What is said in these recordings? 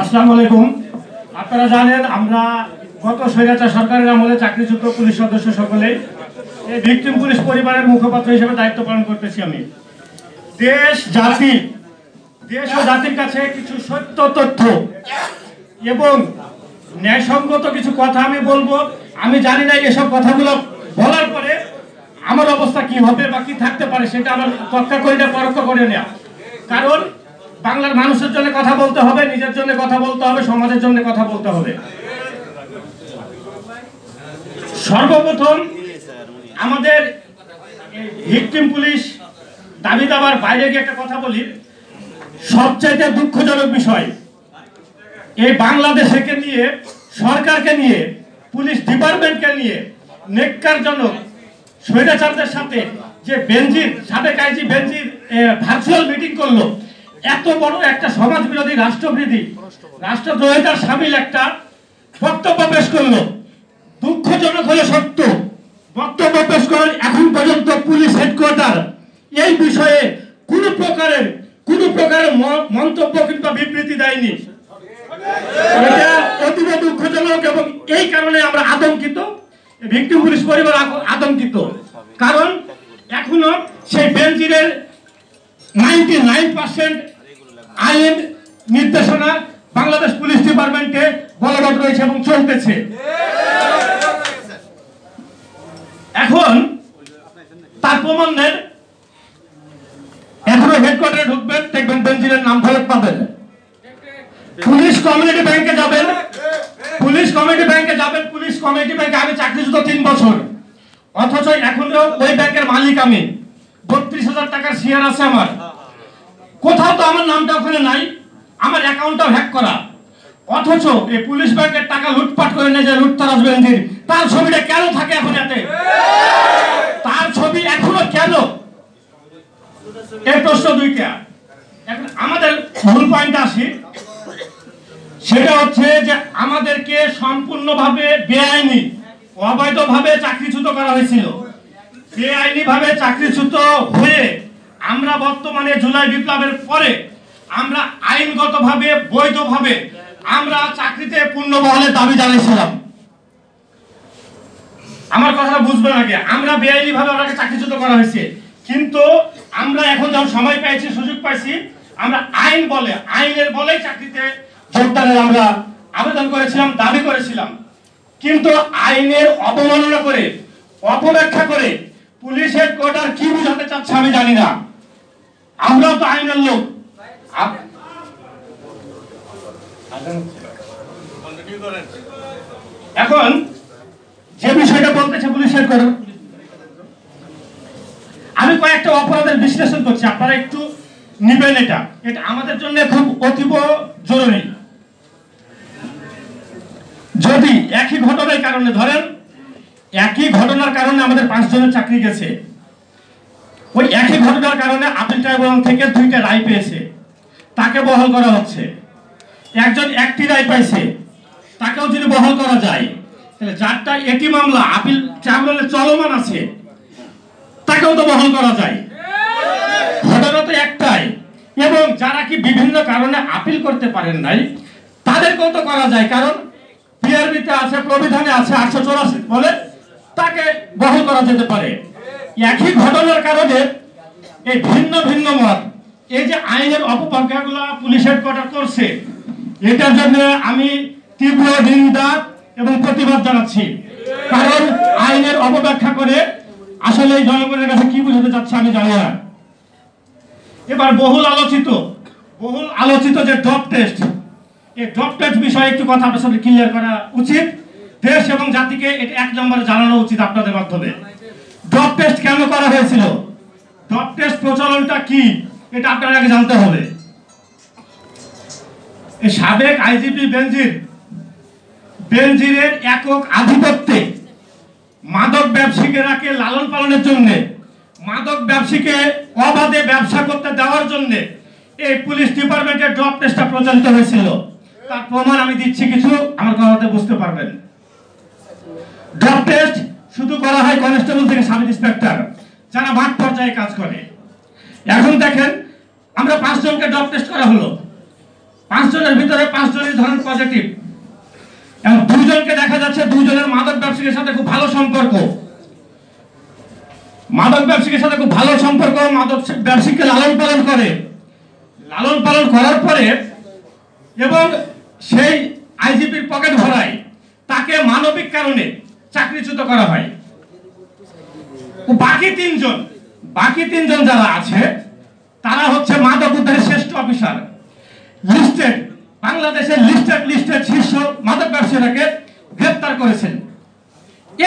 আসসালামু আলাইকুম। আপনারা জানেন আমরা গত স্বৈরাচার সরকারের আমলে চাকরিচ্যুত পুলিশ সদস্য সকলে এই ভিকটিম পুলিশ পরিবারের মুখপাত্র হিসেবে দায়িত্ব পালন করতেছি। আমি দেশ ও জাতির কাছে কিছু সত্য তথ্য এবং ন্যায়সঙ্গত কিছু কথা আমি বলবো। আমি জানি না এসব কথাগুলো বলার পরে আমার অবস্থা কি হবে বা কি থাকতে পারে, সেটা আমার তর্ক করে না, পরোক্ষ করে নেওয়া। কারণ বাংলার মানুষের জন্য কথা বলতে হবে, নিজের জন্য কথা বলতে হবে, সমাজের জন্য কথা বলতে হবে। সর্বপ্রথম আমাদের ভিকটিম পুলিশ দাবি দাবার বাইরে গিয়ে একটা কথা বলি। সবচাইতে দুঃখজনক বিষয়, এই বাংলাদেশকে নিয়ে, সরকারকে নিয়ে, পুলিশ ডিপার্টমেন্টকে নিয়ে নেককারজনক স্বৈরাচারদের সাথে যে বেনজির, সাবেক আইজি বেনজির ভার্চুয়াল মিটিং করলো, এত বড় একটা সমাজ বিরোধী, রাষ্ট্রবিরোধী, রাষ্ট্রদ্রোহিতার সামিল একটা বক্তব্য পেশ করলো। দুঃখজনক হলো সত্য, বক্তব্য পেশ করার এখন পর্যন্ত পুলিশ হেডকোয়ার্টার এই বিষয়ে কোনো প্রকারের মন্তব্য কিংবা বিবৃতি দেয়নি। এটা অতীব দুঃখজনক এবং এই কারণে আমরা আতঙ্কিত, ভিকটিম পুলিশ পরিবার আতঙ্কিত। কারণ এখনো সেই বেনজিরের 99% আইন নির্দেশনা বাংলাদেশ পুলিশ ডিপার্টমেন্টে বলবৎ রয়েছে এবং চলতেছে। এখন তার প্রমাণ নেন, এখনো হেডকোয়ার্টারে ঢুকবেন, দেখবেন বেনজিরের নাম ফলক পাবেন। পুলিশ কমিউনিটি ব্যাংকে যাবেন, পুলিশ কমিউনিটি ব্যাংকে আমি চাকরিচ্যুত 3 বছর, অথচ এখনো ওই ব্যাংকের মালিক আমি। 32,000 টাকার শেয়ার আছে আমার। কোথাও তো আমার নামটা ওখানে নাই, আমার অ্যাকাউন্টটাও হ্যাক করা। অথচ এই পুলিশ ব্যাংকের টাকা লুটপাট করে নিয়ে যায় লুটতারাজ বেনজির, তার ছবিটা কেন থাকে এখন এতে? তার ছবি এখনো কেন? এই প্রশ্ন দুইটা। এখন আমাদের মূল পয়েন্ট আসি, সেটা হচ্ছে যে আমাদেরকে সম্পূর্ণভাবে বেআইনি, অবৈধভাবে চাকরিচ্যুত করা হয়েছিল। বেআইনিভাবে চাকরিচ্যুত হয়ে আমরা বর্তমানে জুলাই বিপ্লবের পরে আমরা আইনগতভাবে, বৈধভাবে আমরা চাকরিতে পূর্ণবহালের দাবি জানিয়েছিলাম। আমার কথাটা বুঝবেন আগে, আমরা বেআইনিভাবে ওনাকে চাকরিচ্যুত করা হয়েছে, কিন্তু আমরা এখন যখন সময় পেয়েছি, সুযোগ পাইছি, আমরা আইনের বলে চাকরিতে যোগদানের আমরা আবেদন করেছিলাম, দাবি করেছিলাম। কিন্তু আইনের অবমাননা করে, অপব্যাখ্যা করে পুলিশ হেডকোয়ার্টার কি বুঝাতে চাচ্ছে আমি জানি না। আমরাও তো আইনের লোক। এখন যে বিষয়টা বলতেছে পুলিশ হেডকোয়ার্টার, আমি কয়েকটা অপরাধের বিশ্লেষণ করছি, আপনারা একটু নিবেন। এটা আমাদের জন্য খুব অতীব জরুরি। যদি একই ঘটনার কারণে, ধরেন একই ঘটনার কারণে আমাদের 5 জনের চাকরি গেছে, ওই একই ঘটনার কারণে আপিল ট্রাইব্যুনাল থেকে 2টা রায় পেয়েছে, তাকে বহাল করা হচ্ছে। একজন 1টি রায় পাইছে, তাকেও যদি বহাল করা যায়, তাহলে 4টা একই মামলা আপিল ট্রাইব্যুনালে চলমান আছে, তাকেও তো বহাল করা যায়। ঘটনা তো একটাই। এবং যারা কি বিভিন্ন কারণে আপিল করতে পারেন নাই, তাদেরকেও তো করা যায়, কারণ পিআরবিতে আছে, প্রবিধানে আছে 884 বলে তাকে বহাল করা যেতে পারে। একই ঘটনার কারণে এই ভিন্ন ভিন্ন মত, এই যে আইনের অপব্যাখ্যাগুলো পুলিশ হেডকোয়ার্টার করছে, এটার জন্য আমি তীব্র নিন্দা এবং প্রতিবাদ জানাচ্ছি। কারণ আইনের অপব্যাখ্যা করে আসলে জনগণের কাছে কি বুঝাতে চাচ্ছে আমি জানি না। এবার বহুল আলোচিত যে ড্রপ টেস্ট, এই ড্রপ টেস্ট বিষয়ে একটু কথা আপনার সাথে ক্লিয়ার করা উচিত। দেশ এবং জাতিকে এটা 1 নম্বরে জানানো উচিত আপনাদের মাধ্যমে। ড্রপ টেস্ট কেন করা হয়েছিল, ড্রপ টেস্ট প্রচলনটা কি, এটা আপনারা আগে জানতে হবে। এই সাবেক আইজিপি বেনজিরের একক আধিপত্যে মাদক ব্যবসায়ীকে লালন পালনের জন্য, মাদক ব্যবসায়ীকে অবাধে ব্যবসা করতে দেওয়ার জন্য এই পুলিশ ডিপার্টমেন্টের ড্রপ টেস্টটা প্রচলিত হয়েছিল। তার প্রমাণ আমি দিচ্ছি কিছু, আমার কথাতে বুঝতে পারবেন। ড্রপ টেস্ট শুধু করা হয় কনস্টেবল থেকে সাব ইন্সপেক্টর, যারা মাঠ পর্যায়ে কাজ করে। এখন দেখেন আমরা 5 জনকে ড্রপ টেস্ট করা হলো, 5 জনের ভিতরে 5 জনই ধরেন পজিটিভ, এবং 2 জনকে দেখা যাচ্ছে 2 জনের মাদক ব্যবসায়ীর সাথে খুব ভালো সম্পর্ক, মাদক ব্যবসায়ীর সাথে খুব ভালো সম্পর্ক, মাদক ব্যবসায়ীকে লালন পালন করে, লালন পালন করার পরে এবং সেই আইজিপির পকেট ভরায় তাকে মানবিক কারণে চাকরিচ্যুত করা হয়। বাকি তিনজন যারা আছে তারা হচ্ছে মাদক উদ্ধারের শ্রেষ্ঠ অফিসার, লিস্টেড, বাংলাদেশের লিস্টেড শীর্ষ মাদক ব্যবসায়ীকে গ্রেফতার করেছেন।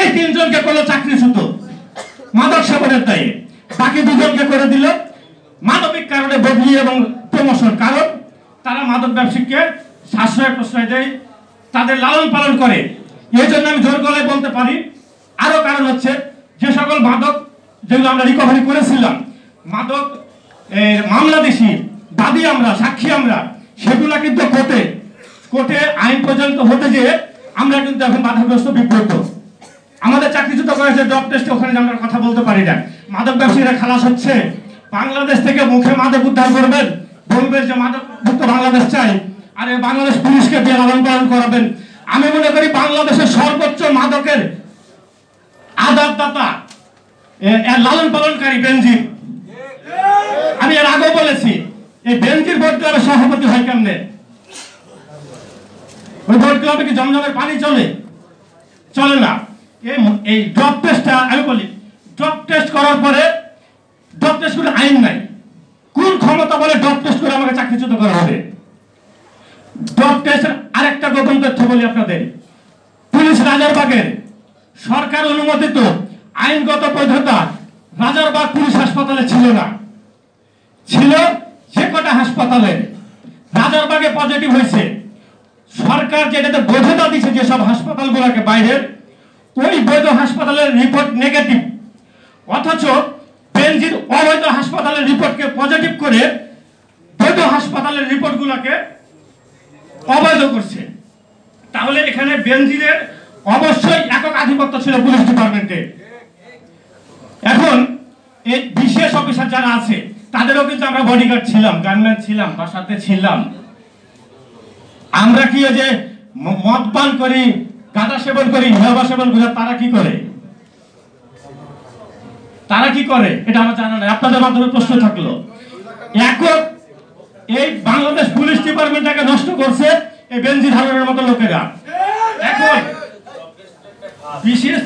এই 3 জনকে করলো চাকরিচ্যুত মাদক সেবনের দায়ে, বাকি 2 জনকে করে দিল মানবিক কারণে বদলি এবং প্রমোশন, কারণ তারা মাদক ব্যবসায়ীকে সাশ্রয় প্রশ্রয় দেয়, তাদের লালন পালন করে। এই জন্য আমি জোর গলায় বলতে পারি আরো কারণ হচ্ছে যে সকল মাদক যেগুলো আমরা রিকভারি করেছিলাম, মাদক মামলাদেশি বাদী আমরা, সাক্ষী আমরা, সেগুলা কিন্তু কোর্টে আইন পর্যন্ত হতে যেয়ে আমরা কিন্তু এখন বাধাগ্রস্ত, বিব্রত। আমাদের চাকরিচ্যুত করেছে ড্রপ টেস্টে, ওখানে আমরা কথা বলতে পারি না। মাদক ব্যবসায়ীরা খালাস হচ্ছে, বাংলাদেশ থেকে মুখে মাদক উদ্ধার করবেন, বলবেন যে মাদক মুক্ত বাংলাদেশ চাই, আর বাংলাদেশ পুলিশকে দিয়ে লালন পালন করাবেন। আমি মনে করি বাংলাদেশের সর্বোচ্চ মাদকের আদারদাতা লালন পালনকারী বেনজির। আমি এর আগেও বলেছি, এই বেনজির বোর্ড ক্লাবের সভাপতি হয় কেমনে? ওই বোর্ড ক্লাবে কি জমজমের পানি চলে না। এই ড্রপ টেস্টটা আমি বলি, ড্রপ টেস্ট করার পরে ড্রপ টেস্ট করে আইন নাই, কোন ক্ষমতা বলে ড্রপ টেস্ট করে আমাকে চাকরিচ্যুত করা হবে? ড্রপ টেস্টের আরেকটা গোপন তথ্য বলি আপনাদের, পুলিশ রাজারবাগের সরকার অনুমোদিত আইনগত বৈধতা রাজারবাগ পুলিশ হাসপাতালে ছিল না, ছিল যে কটা হাসপাতালে রাজারবাগে পজিটিভ হয়েছে। সরকার যেটাতে বৈধতা দিচ্ছে যেসব হাসপাতালগুলোকে বাইরের, ওই বৈধ হাসপাতালের রিপোর্ট নেগেটিভ, অথচ বেনজির অবৈধ হাসপাতালের রিপোর্টকে পজিটিভ করে বৈধ হাসপাতালের রিপোর্টগুলোকে অবৈধ করছে। তাহলে এখানে বেনজিরের অবশ্যই একক আধিপত্য ছিল পুলিশ ডিপার্টমেন্টে। এখন এই বিশেষ অফিসার যারা আছে তাদেরও কিন্তু আমরা বডিগার্ড ছিলাম, গানম্যান ছিলাম, বা সাথে ছিলাম। আমরা কি যে মদ পান করি, গাঁজা সেবন করি, ইয়াবা সেবন করি, তারা কি করে এটা আমার জানা নাই। আপনাদের মাধ্যমে প্রশ্ন থাকলো, একক এই বাংলাদেশ পুলিশ ডিপার্টমেন্টটাকে নষ্ট করছে এই বেনজির হারুনের মতো লোকেরা। এখন বিশেষ